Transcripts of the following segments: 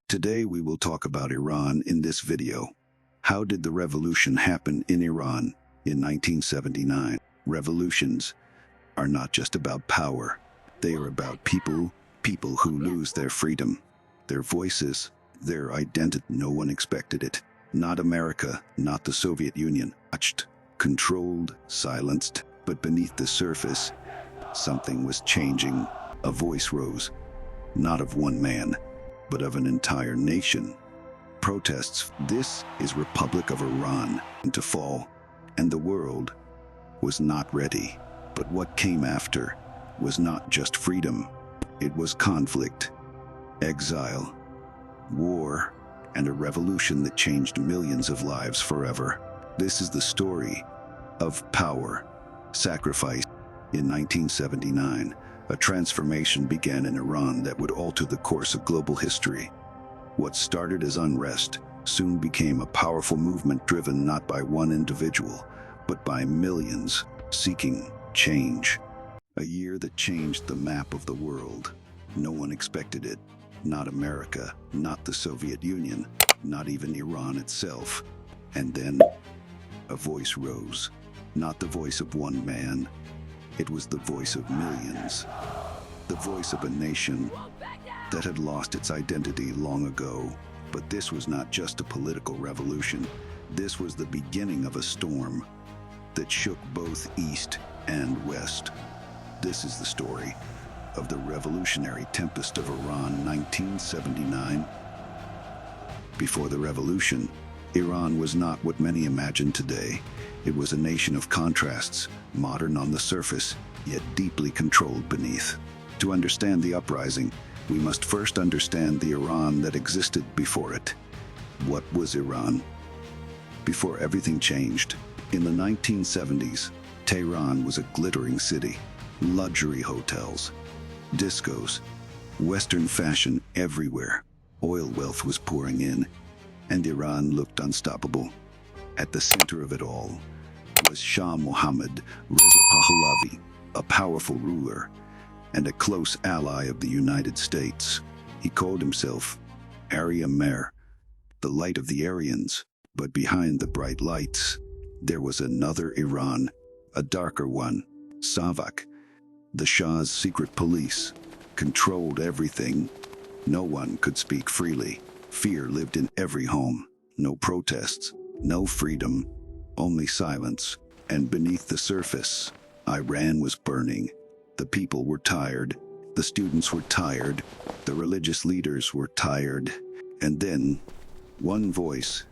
Today we will talk about Iran in this video. How did the revolution happen in Iran in 1979? Revolutions are not just about power. They are about people who lose their freedom, their voices, their identity. No one expected it. Not America, not the Soviet Union. Watched, controlled, silenced, but beneath the surface, something was changing. A voice rose, not of one man, but of an entire nation. Protests. This is Republic of Iran to fall, and the world was not ready. But what came after was not just freedom. It was conflict, exile, war, and a revolution that changed millions of lives forever. This is the story of power, sacrifice. In 1979, a transformation began in Iran that would alter the course of global history. What started as unrest soon became a powerful movement driven not by one individual, but by millions seeking change. A year that changed the map of the world. No one expected it. Not America, not the Soviet Union, not even Iran itself. And then a voice rose. Not the voice of one man. It was the voice of millions. The voice of a nation that had lost its identity long ago. But this was not just a political revolution. This was the beginning of a storm that shook both East and West. This is the story of the revolutionary tempest of Iran, 1979. Before the revolution, Iran was not what many imagine today. It was a nation of contrasts, modern on the surface, yet deeply controlled beneath. To understand the uprising, we must first understand the Iran that existed before it. What was Iran? Before everything changed, in the 1970s, Tehran was a glittering city. Luxury hotels, discos, Western fashion everywhere. Oil wealth was pouring in, and Iran looked unstoppable. At the center of it all was Shah Mohammad Reza Pahlavi, a powerful ruler and a close ally of the United States. He called himself Arya Mer, the light of the Aryans. But behind the bright lights, there was another Iran, a darker one. Savak, the Shah's secret police, controlled everything. No one could speak freely. Fear lived in every home. No protests, no freedom, only silence. And beneath the surface, Iran was burning. The people were tired. The students were tired. The religious leaders were tired. And then, one voice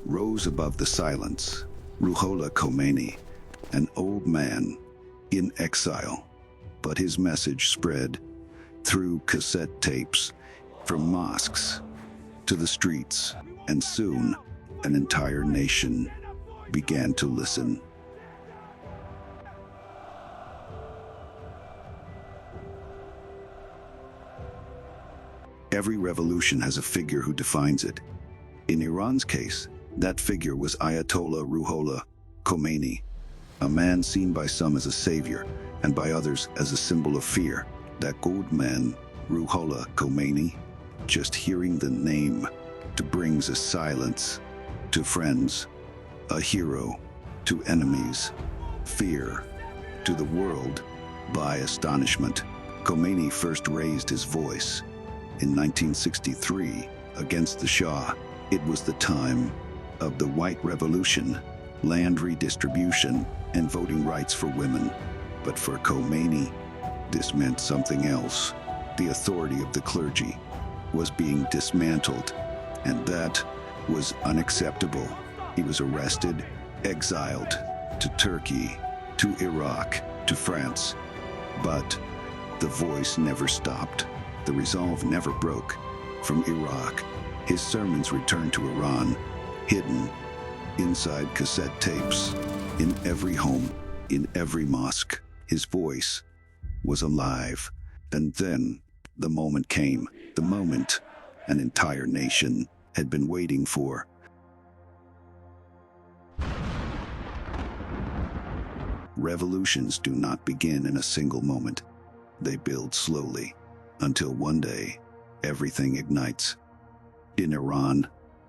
rose above the silence. Ruhollah Khomeini, an old man in exile. But his message spread through cassette tapes, from mosques to the streets, and soon an entire nation began to listen. Every revolution has a figure who defines it. In Iran's case, that figure was Ayatollah Ruhollah Khomeini, a man seen by some as a savior and by others as a symbol of fear. That old man, Ruhollah Khomeini, just hearing the name brings a silence to friends, a hero to enemies, fear to the world by astonishment. Khomeini first raised his voice in 1963 against the Shah. It was the time of the White Revolution, land redistribution, and voting rights for women. But for Khomeini, this meant something else. The authority of the clergy was being dismantled, and that was unacceptable. He was arrested, exiled to Turkey, to Iraq, to France. But the voice never stopped. The resolve never broke. From Iraq, his sermons returned to Iran, hidden inside cassette tapes. In every home, in every mosque, his voice was alive. And then the moment came, the moment an entire nation had been waiting for. Revolutions do not begin in a single moment. They build slowly, until one day, everything ignites. In Iran,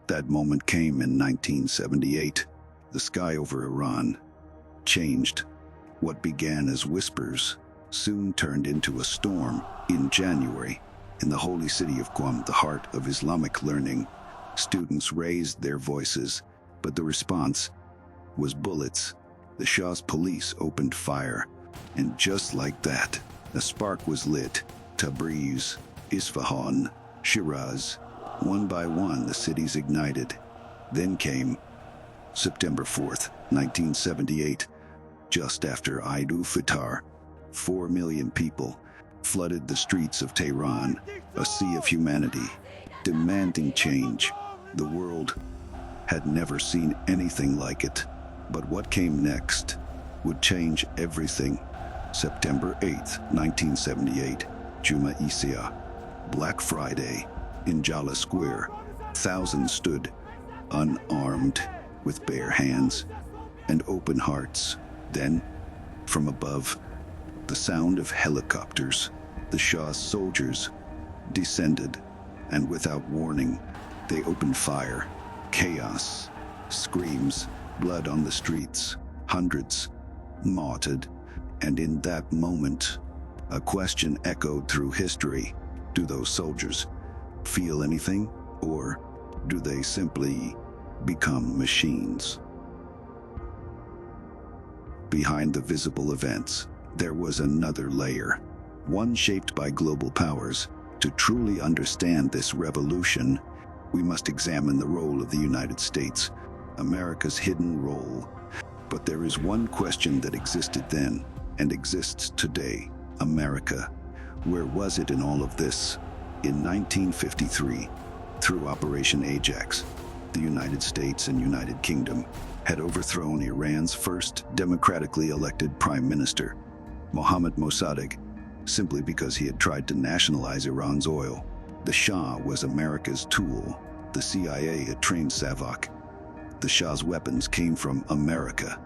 that moment came in 1978. The sky over Iran changed. What began as whispers soon turned into a storm. In January, in the holy city of Qom, the heart of Islamic learning, students raised their voices, but the response was bullets. The Shah's police opened fire, and just like that, a spark was lit. Tabriz, Isfahan, Shiraz, one by one the cities ignited. Then came September 4th, 1978. Just after Eid al-Fitr, 4 million people flooded the streets of Tehran, a sea of humanity, demanding change. The world had never seen anything like it. But what came next would change everything. September 8th, 1978, Juma Isya, Black Friday, in Jala Square. Thousands stood, unarmed, with bare hands and open hearts. Then, from above, the sound of helicopters. The Shah's soldiers descended, and without warning, they opened fire. Chaos, screams, blood on the streets, hundreds martyred. And in that moment, a question echoed through history. Do those soldiers feel anything, or do they simply become machines? Behind the visible events, there was another layer, one shaped by global powers. To truly understand this revolution, we must examine the role of the United States, America's hidden role. But there is one question that existed then and exists today. America, where was it in all of this? In 1953, through Operation Ajax, the United States and United Kingdom had overthrown Iran's first democratically elected prime minister, Mohammad Mossadegh, simply because he had tried to nationalize Iran's oil. The Shah was America's tool, the CIA a trained Savak. The Shah's weapons came from America.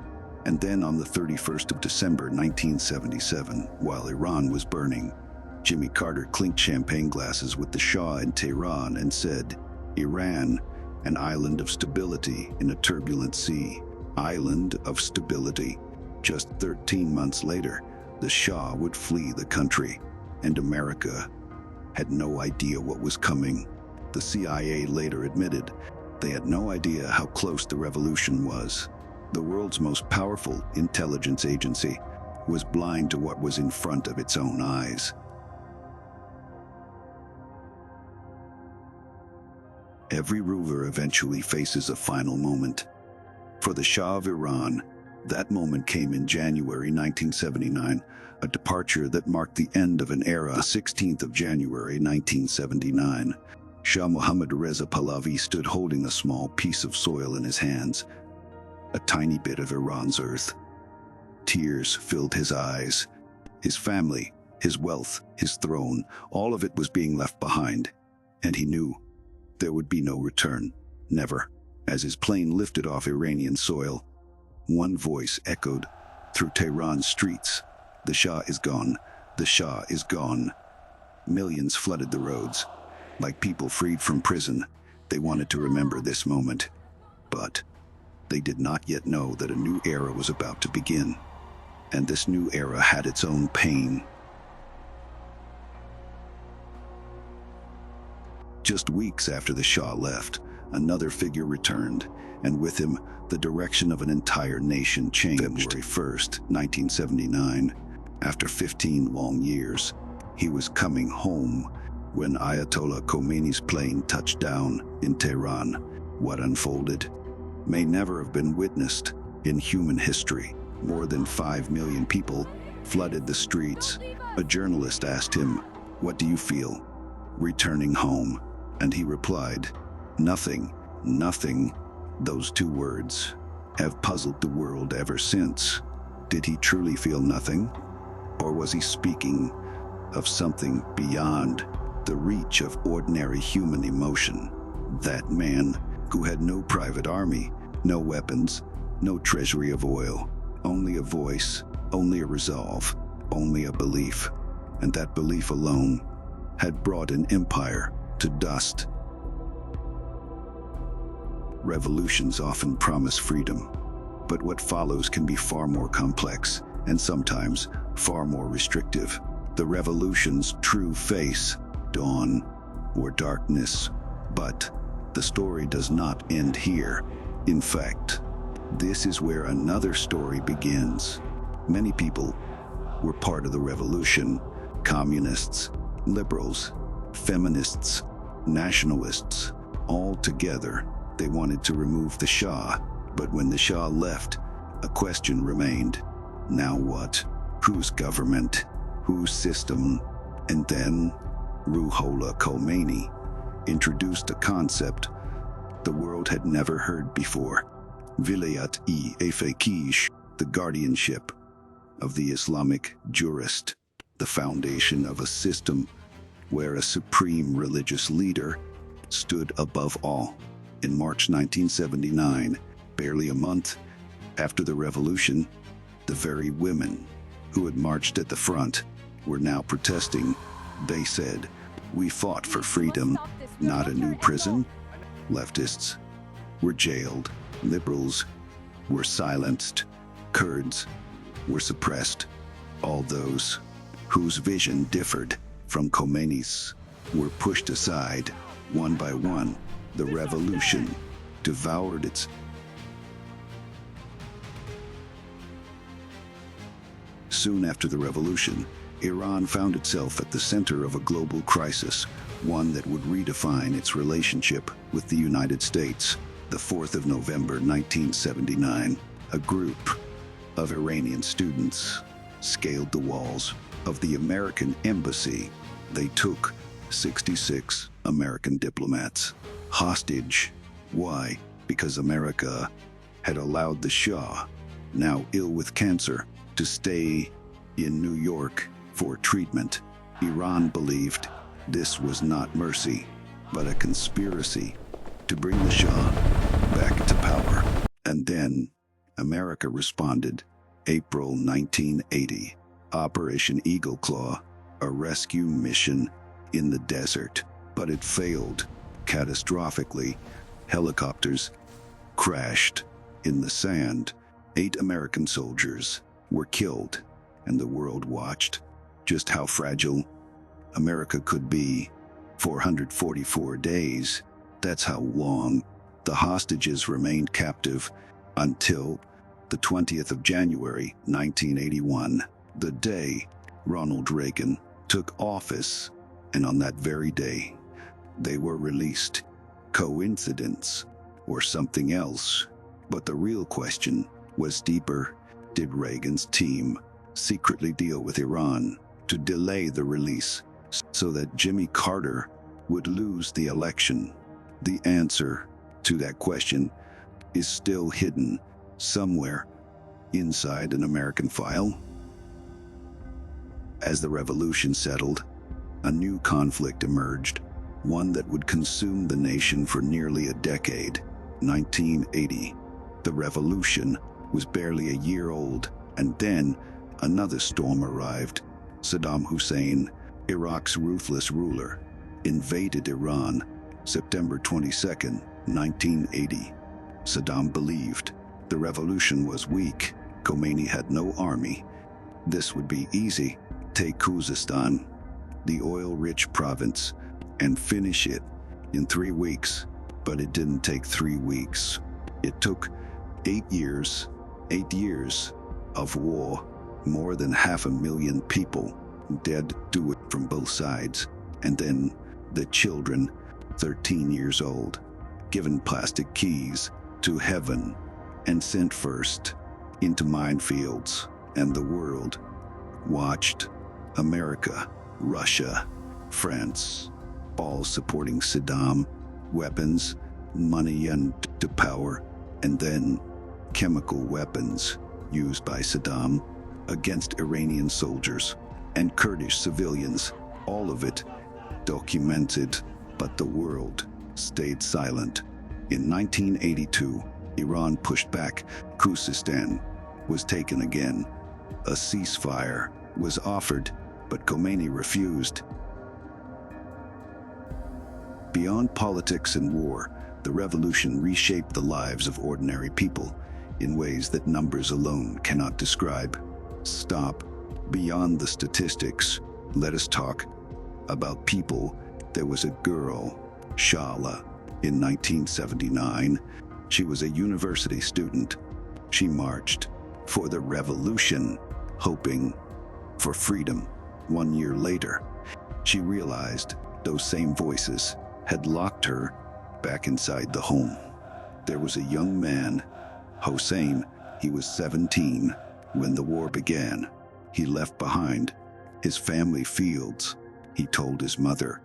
And then on the 31st of December 1977, while Iran was burning, Jimmy Carter clinked champagne glasses with the Shah in Tehran and said, "Iran, an island of stability in a turbulent sea." Island of stability. Just 13 months later, the Shah would flee the country, and America had no idea what was coming. The CIA later admitted they had no idea how close the revolution was. The world's most powerful intelligence agency was blind to what was in front of its own eyes. Every ruler eventually faces a final moment. For the Shah of Iran, that moment came in January 1979, a departure that marked the end of an era. The 16th of January 1979, Shah Mohammad Reza Pahlavi stood holding a small piece of soil in his hands, a tiny bit of Iran's earth. Tears filled his eyes. His family, his wealth, his throne, all of it was being left behind, and he knew there would be no return, never. As his plane lifted off Iranian soil, one voice echoed through Tehran's streets. The Shah is gone. The Shah is gone. Millions flooded the roads. Like people freed from prison, they wanted to remember this moment. But they did not yet know that a new era was about to begin. And this new era had its own pain. Just weeks after the Shah left, another figure returned, and with him, the direction of an entire nation changed. February 1st, 1979, after 15 long years, he was coming home when Ayatollah Khomeini's plane touched down in Tehran. What unfolded may never have been witnessed in human history. More than 5 million people flooded the streets. A journalist asked him, "What do you feel returning home?" And he replied, "Nothing, nothing." Those two words have puzzled the world ever since. Did he truly feel nothing? Or was he speaking of something beyond the reach of ordinary human emotion? That man who had no private army, no weapons, no treasury of oil, only a voice, only a resolve, only a belief. And that belief alone had brought an empire to dust. Revolutions often promise freedom, but what follows can be far more complex and sometimes far more restrictive. The revolution's true face, dawn or darkness. But the story does not end here. In fact, this is where another story begins. Many people were part of the revolution: communists, liberals, feminists, nationalists. All together, they wanted to remove the Shah. But when the Shah left, a question remained. Now what? Whose government? Whose system? And then Ayatollah Khomeini introduced a concept the world had never heard before: Vilayat-e-Faqih, the guardianship of the Islamic jurist, the foundation of a system where a supreme religious leader stood above all. In March 1979, barely a month after the revolution, the very women who had marched at the front were now protesting. They said, "We fought for freedom, not a new prison." Leftists were jailed, liberals were silenced, Kurds were suppressed. All those whose vision differed from Khomeini's were pushed aside. One by one, the revolution devoured its. Soon after the revolution, Iran found itself at the center of a global crisis, one that would redefine its relationship with the United States. The 4th of November 1979, a group of Iranian students scaled the walls of the American embassy. They took 66 American diplomats hostage. Why? Because America had allowed the Shah, now ill with cancer, to stay in New York for treatment. Iran believed this was not mercy, but a conspiracy to bring the Shah back to power. And then America responded. April 1980, Operation Eagle Claw, a rescue mission in the desert, but it failed catastrophically. Helicopters crashed in the sand. 8 American soldiers were killed, and the world watched just how fragile America could be. 444 days, that's how long the hostages remained captive, until the 20th of January 1981, the day Ronald Reagan took office, and on that very day, they were released. Coincidence or something else? But the real question was deeper. Did Reagan's team secretly deal with Iran to delay the release so that Jimmy Carter would lose the election? The answer to that question is still hidden somewhere inside an American file. As the revolution settled, a new conflict emerged, one that would consume the nation for nearly a decade. 1980. The revolution was barely a year old, and then another storm arrived. Saddam Hussein, Iraq's ruthless ruler, invaded Iran, September 22, 1980. Saddam believed the revolution was weak. Khomeini had no army. This would be easy. Take Khuzestan, the oil-rich province, and finish it in 3 weeks. But it didn't take 3 weeks. It took 8 years. 8 years of war. More than 500,000 people dead to it from both sides. And then the children, 13 years old, given plastic keys to heaven and sent first into minefields. And the world watched. America, Russia, France, all supporting Saddam. Weapons, money, and to power. And then chemical weapons used by Saddam against Iranian soldiers and Kurdish civilians. All of it documented, but the world stayed silent. In 1982, Iran pushed back. Khuzestan was taken again. A ceasefire was offered, but Khomeini refused. Beyond politics and war, The revolution reshaped the lives of ordinary people in ways that numbers alone cannot describe. Stop. Beyond the statistics, let us talk about people. There was a girl, Shala, in 1979. She was a university student. She marched for the revolution, hoping for freedom. 1 year later, she realized those same voices had locked her back inside the home. There was a young man, Hossein. He was 17 when the war began. He left behind his family fields. He told his mother,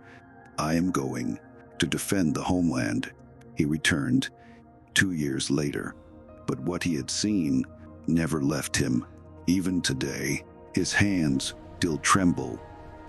"I am going to defend the homeland." He returned 2 years later, but what he had seen never left him. Even today, his hands still tremble.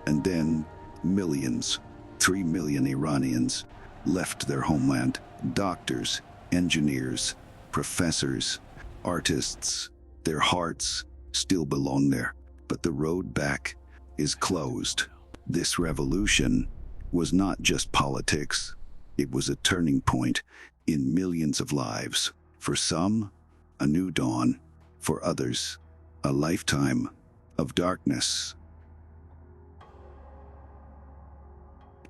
And then millions, 3 million Iranians left their homeland. Doctors, engineers, professors, artists, their hearts still belong there. But the road back is closed. This revolution was not just politics. It was a turning point in millions of lives. For some, a new dawn. For others, a lifetime of darkness.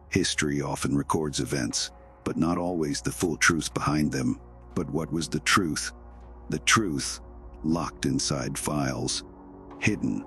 History often records events, but not always the full truth behind them. But what was the truth? The truth locked inside files, hidden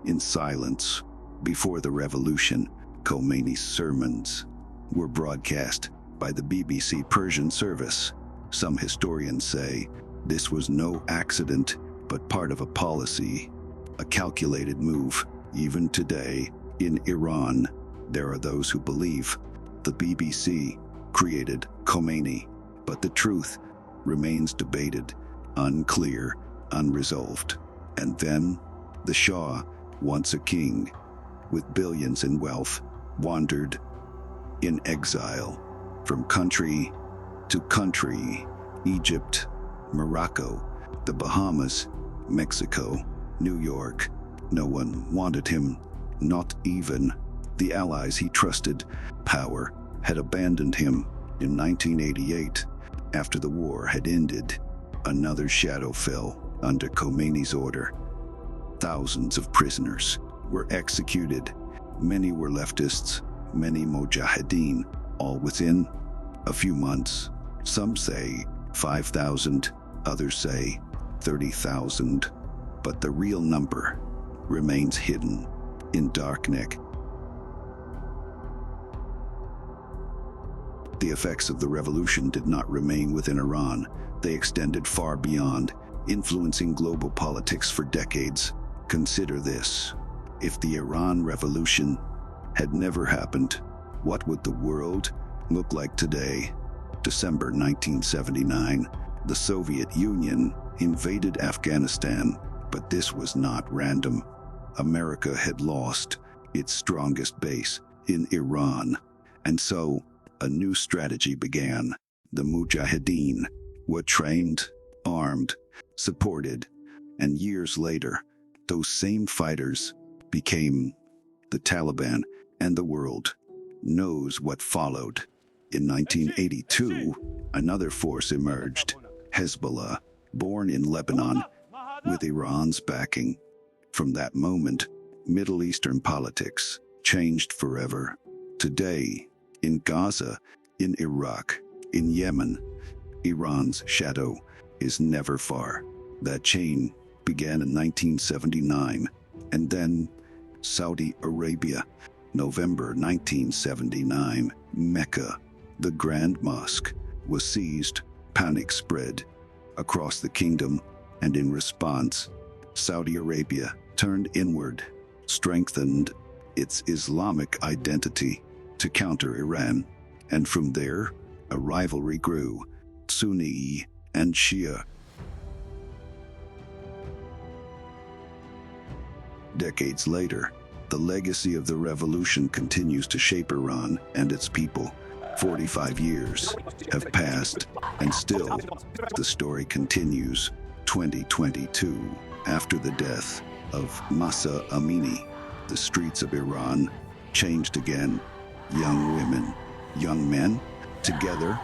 in silence. Before the revolution, Khomeini's sermons were broadcast by the BBC Persian service. Some historians say this was no accident, but part of a policy, a calculated move. Even today, in Iran, there are those who believe the BBC created Khomeini, but the truth remains debated, unclear, unresolved. And then, the Shah, once a king, with billions in wealth, wandered in exile from country to country. Egypt, Morocco, the Bahamas, Mexico, New York. No one wanted him, not even the allies he trusted. Power had abandoned him. In 1988, after the war had ended, another shadow fell under Khomeini's order. Thousands of prisoners were executed. Many were leftists, many mujahideen, all within a few months. Some say 5,000, others say 30,000, but the real number remains hidden in darkness. The effects of the revolution did not remain within Iran. They extended far beyond, influencing global politics for decades. Consider this. If the Iran Revolution had never happened, what would the world look like today? December 1979, the Soviet Union invaded Afghanistan, but this was not random. America had lost its strongest base in Iran, and so a new strategy began. The Mujahideen were trained, armed, supported, and years later, those same fighters became the Taliban, and the world knows what followed. In 1982, another force emerged, Hezbollah, born in Lebanon, with Iran's backing. From that moment, Middle Eastern politics changed forever. Today, in Gaza, in Iraq, in Yemen, Iran's shadow is never far. That chain began in 1979, and then Saudi Arabia, November 1979, Mecca, the Grand Mosque, was seized. Panic spread across the kingdom, and in response, Saudi Arabia turned inward, strengthened its Islamic identity to counter Iran, and from there, a rivalry grew, Sunni and Shia. Decades later, the legacy of the revolution continues to shape Iran and its people. 45 years have passed, and still, the story continues. 2022, after the death of Mahsa Amini, the streets of Iran, changed again. Young women, young men, together,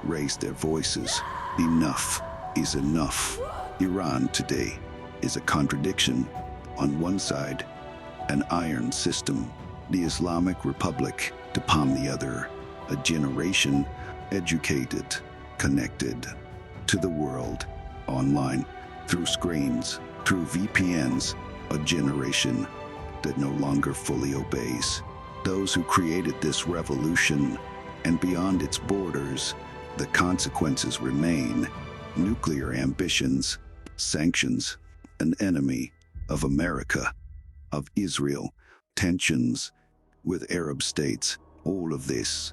raised their voices. Enough is enough. Iran today is a contradiction. On one side, an iron system, the Islamic Republic, upon the other, a generation educated, connected to the world, online, through screens, through VPNs, a generation that no longer fully obeys. Those who created this revolution, and beyond its borders, the consequences remain. Nuclear ambitions, sanctions, an enemy of America, of Israel, tensions with Arab states. All of this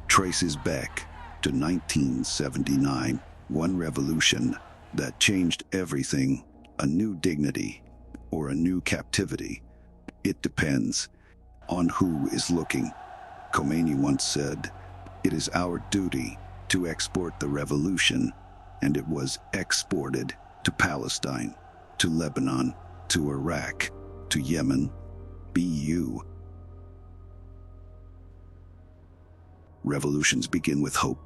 traces back to 1979, one revolution that changed everything, a new dignity or a new captivity. It depends on who is looking. Khomeini once said, "It is our duty to export the revolution," and it was exported to Palestine, to Lebanon, to Iraq, to Yemen, BU. Revolutions begin with hope,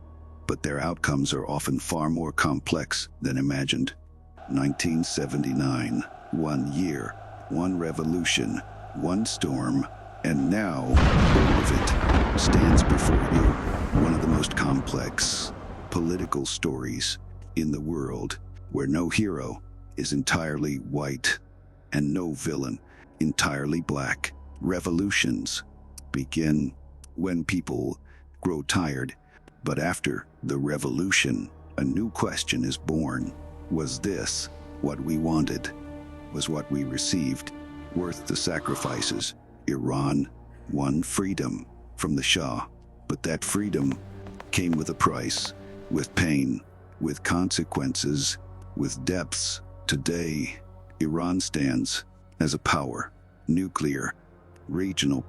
but their outcomes are often far more complex than imagined. 1979, 1 year, one revolution, one storm, and now all of it stands before you. One of the most complex political stories in the world, where no hero is entirely white and no villain entirely black. Revolutions begin when people grow tired, but after the revolution, a new question is born. Was this what we wanted? Was what we received worth the sacrifices? Iran won freedom from the Shah, but that freedom came with a price, with pain, with consequences, with depths. Today, Iran stands as a power, nuclear, regional,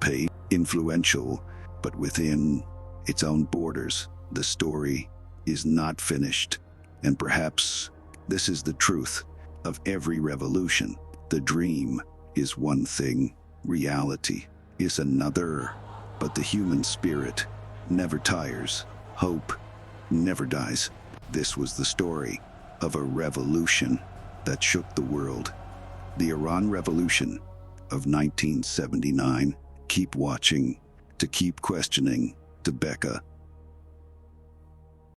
influential, but within its own borders. The story is not finished, and perhaps this is the truth of every revolution. The dream is one thing, reality is another, but the human spirit never tires, hope never dies. This was the story of a revolution that shook the world. The Iran Revolution of 1979. Keep watching, to keep questioning. To Becca.